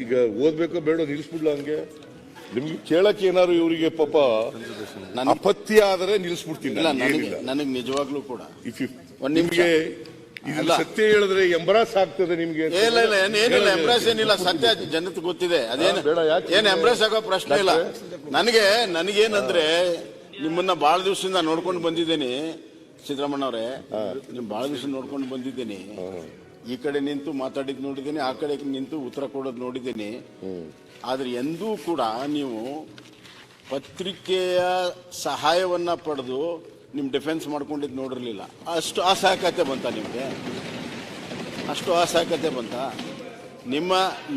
ಈಗ ಓದ್ಬೇಕೋ ಬೇಡ ನಿಲ್ಸ್ಬಿಡ್ಲ ಹಂಗೆ ನಿಮ್ಗೆ ಕೇಳಕ್ಕೆ ಏನಾದ್ರು ಇವರಿಗೆ ಪಾಪ ಅಪತ್ಯ ಆದರೆ ನಿಲ್ಸ್ಬಿಡ್ತೀನಿ. ನನಗೆ ನಿಜವಾಗ್ಲೂ ಕೂಡ ನಿಮ್ಗೆ ಸತ್ಯ ಹೇಳಿದ್ರೆ ಎಂಬ್ರಾಸ್ ಆಗ್ತದೆ ನಿಮ್ಗೆ. ಏನಿಲ್ಲ ಎಂಬ್ರಾಸ್ ಏನಿಲ್ಲ, ಸತ್ಯ ಜನತೆ ಗೊತ್ತಿದೆ. ಅದೇನು ಏನ್ ಎಂಬ್ರಾಸ್ ಆಗೋ ಪ್ರಶ್ನೆ ಇಲ್ಲ. ನನಗೇನಂದ್ರೆ ನಿಮ್ಮನ್ನ ಬಹಳ ದಿವಸದಿಂದ ನೋಡ್ಕೊಂಡು ಬಂದಿದ್ದೇನೆ ಸಿದ್ದರಾಮಣ್ಣ ಅವರೇ, ನಿಮ್ ಬಹಳ ದಿವಸ ನೋಡ್ಕೊಂಡು ಬಂದಿದ್ದೇನೆ. ಈ ಕಡೆ ನಿಂತು ಮಾತಾಡಿದ್ ನೋಡಿದ್ದೇನೆ, ಆ ಕಡೆ ನಿಂತು ಉತ್ತರ ಕೊಡೋದು ನೋಡಿದ್ದೇನೆ. ಆದ್ರೆ ಎಂದೂ ಕೂಡ ನೀವು ಪತ್ರಿಕೆಯ ಸಹಾಯವನ್ನ ಪಡೆದು ನಿಮ್ ಡಿಫೆನ್ಸ್ ಮಾಡ್ಕೊಂಡಿದ್ದು ನೋಡಿರ್ಲಿಲ್ಲ. ಅಷ್ಟು ಅಸಹಕತೆ ಬಂತ ನಿಮ್ಗೆ? ಅಷ್ಟು ಅಸಹಕತೆ ಬಂತ?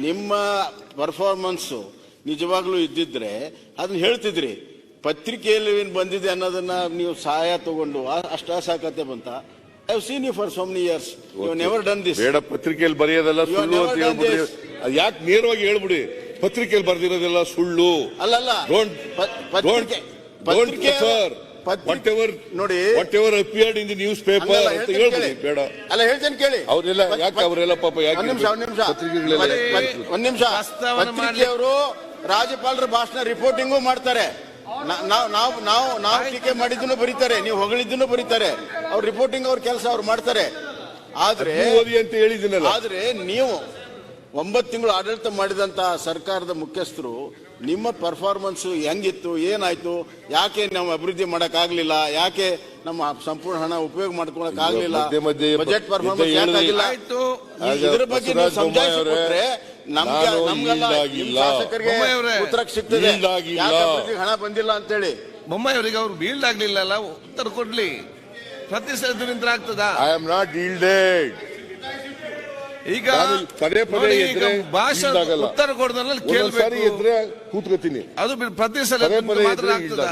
ನಿಮ್ಮ ಪರ್ಫಾರ್ಮೆನ್ಸು ನಿಜವಾಗ್ಲೂ ಇದ್ದಿದ್ರೆ ಅದನ್ನ ಹೇಳ್ತಿದ್ರಿ. ಪತ್ರಿಕೆಯಲ್ಲಿ ಏನು ಬಂದಿದೆ ಅನ್ನೋದನ್ನ ನೀವು ಸಹಾಯ ತಗೊಂಡು ಅಷ್ಟು ಅಸಹಕತೆ ಬಂತ? I have seen you for so many years, you never done this. ಬೇಡ, ಪತ್ರಿಕೆಯಲ್ಲಿ ಬರೆಯೋದೆಲ್ಲ ಸುಳ್ಳು ಅಂತ ಹೇಳ್ಬಿಡಿ. ಯಾಕೆ ನೇರವಾಗಿ ಹೇಳ್ಬಿಡಿ, ಪತ್ರಿಕೆಯಲ್ಲಿ ಬರ್ದಿರೋದೆಲ್ಲ ಸುಳ್ಳು. ಅಲ್ಲಲ್ಲ, ನೋಡಿ, what ever appeared in the news paper ಅಂತ ಹೇಳ್ಬಿಡಿ. ಬೇಡ, ಅಲ್ಲ ಹೇಳ್ತೇನೆ ಕೇಳಿ. ಅವರೆಲ್ಲ ಯಾಕೆ ಅವರೆಲ್ಲ ಪಾಪ ಯಾಕೆ ಒಂದ್ ನಿಮಿಷ ಪತ್ರಿಕೆಯವರು ರಾಜ್ಯಪಾಲರ ಭಾಷಣ ರಿಪೋರ್ಟಿಂಗು ಮಾಡ್ತಾರೆ. ನಾವು ಟೀಕೆ ಮಾಡಿದ್ದನ್ನು ಬರೀತಾರೆ, ನೀವು ಹೊಗಳಿದ್ದನ್ನು ಬರೀತಾರೆ. ಅವ್ರ ರಿಪೋರ್ಟಿಂಗ್ ಅವ್ರ ಕೆಲಸ ಅವ್ರು ಮಾಡ್ತಾರೆ. ಆದ್ರೆ ಅಂತ ಹೇಳಿದ್ದೀನಲ್ಲ, ಆದ್ರೆ ನೀವು 9 ತಿಂಗಳು ಆಡಳಿತ ಮಾಡಿದಂತ ಸರ್ಕಾರದ ಮುಖ್ಯಸ್ಥರು ನಿಮ್ಮ ಪರ್ಫಾರ್ಮೆನ್ಸ್ ಹೆಂಗಿತ್ತು, ಏನಾಯ್ತು, ಯಾಕೆ ನಾವು ಅಭಿವೃದ್ಧಿ ಮಾಡಕ್ ಆಗ್ಲಿಲ್ಲ, ಯಾಕೆ ನಮ್ಮ ಸಂಪೂರ್ಣ ಹಣ ಉಪಯೋಗ ಮಾಡ್ಕೊಳಕ್ ಆಗ್ಲಿಲ್ಲ, ಬಜೆಟ್ ಪರ್ಫಾರ್ಮೆನ್ಸ್ ಯಾಕಾಗಿಲ್ಲ, ಇದ್ರ ಬಗ್ಗೆ ನೀವು ಸಮಜಾಯಿಸಿಕೊಟ್ರೆ ಶಾಸಕರಿಗೆ ಉತ್ತರ ಸಿಗ್ತದೆ. ಹಣ ಬಂದಿಲ್ಲ ಅಂತ ಹೇಳಿ ಬೊಮ್ಮಾಯಿ ಅವರಿಗೆ ಅವ್ರು ಬೀಲ್ಡ್ ಆಗ್ಲಿಲ್ಲ, ಉತ್ತರ ಕೊಡ್ಲಿ. ಪ್ರತಿಶತ ಆಗ್ತದ? I am not yielded. ಈಗ ಭಾಷಣ ಉತ್ತರ ಕೊಡೋದ್ರಲ್ಲಿ ಕೇಳ್ಬೇಕು, ಕೂತ್ಕೋತೀನಿ. ಅದು ಪ್ರತಿ ಸಲ ಮಾತ್ರ ಆಗ್ತದ?